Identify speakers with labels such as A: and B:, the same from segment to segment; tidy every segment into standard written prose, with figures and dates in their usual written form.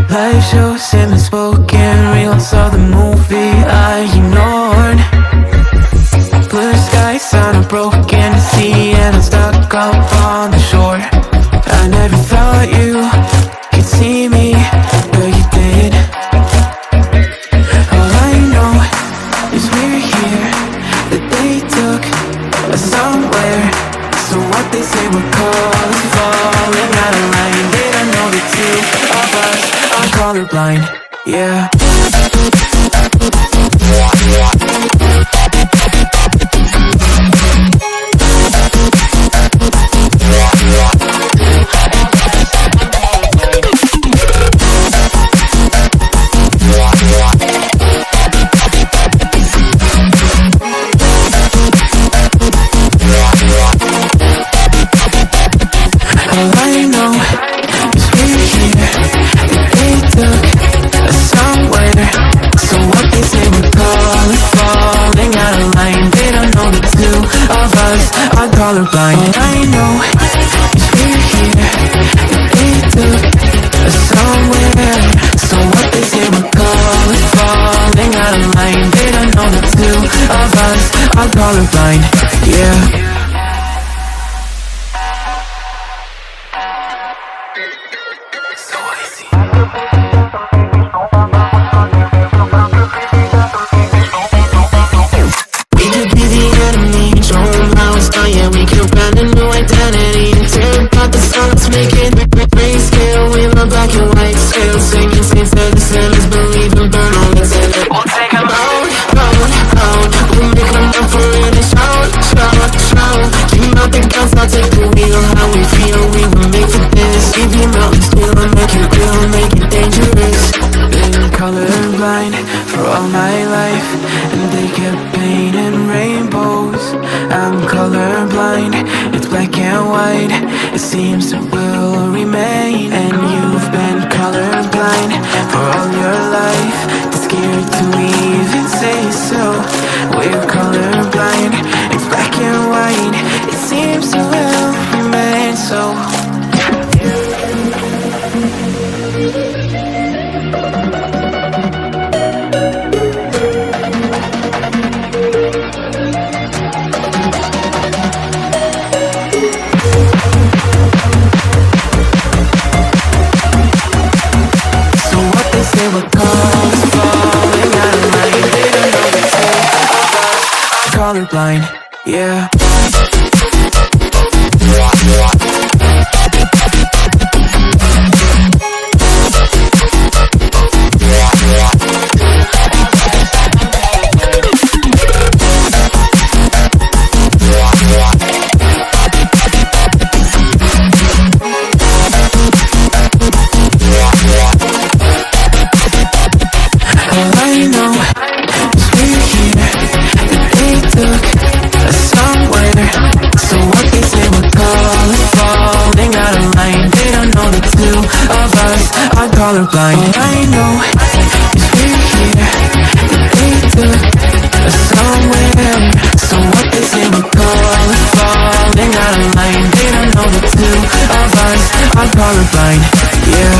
A: Live shows and the spoken reels of the movie I ignored. Blue skies on a broken sea, and I'm stuck up on the shore. I never thought you could see me, but you did. All I know is we're here, that they took us somewhere. So what they say we're calling, falling out of line. They don't know the two of us are colorblind, yeah. Colorblind. I know is we're here, that they took us somewhere. So what they say we're calling, falling out of line. They don't know the two of us are colorblind, yeah. Colorblind for all my life, and they kept painting rainbows. I'm colorblind, it's black and white. It seems it will remain. And you've been colorblind for all your life, too scared to even say so. We're colorblind, it's black and white. It seems it will remain so. Colorblind, yeah. Colorblind. I know is we're here, that they took us somewhere. So what they say we're calling, falling out of line. They don't know the two of us are colorblind, yeah.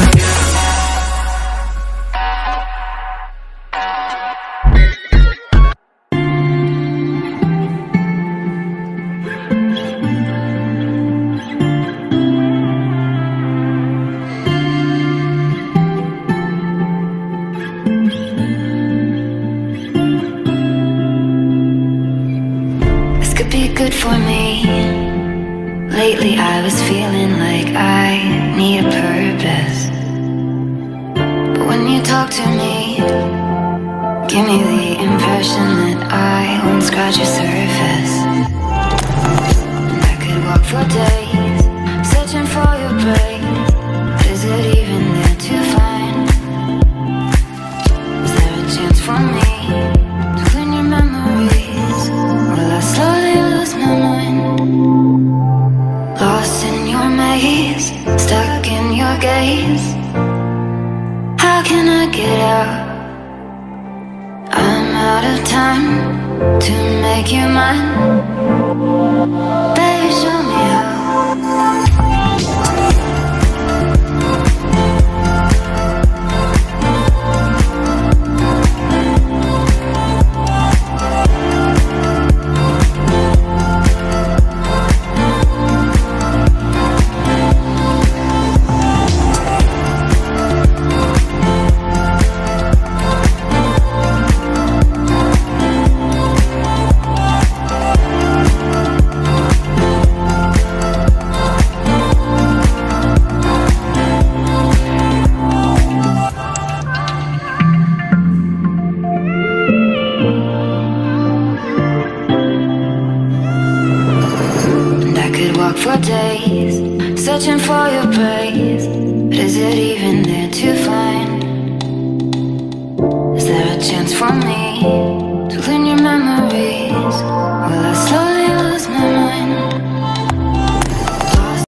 B: Good for me. Lately I was feeling like I need a purpose, but when you talk to me, give me the impression that I won't scratch your surface. And I could walk for days, searching for your praise. Is it even there to find? Is there a chance for me to clean your memories? Will I slowly lose my mind? Lost in your maze, stuck in your gaze. How can I get out? I'm out of time to make you mine. Baby, show me how. searching for your praise, but is it even there to find? Is there a chance for me to learn your memories? Will I slow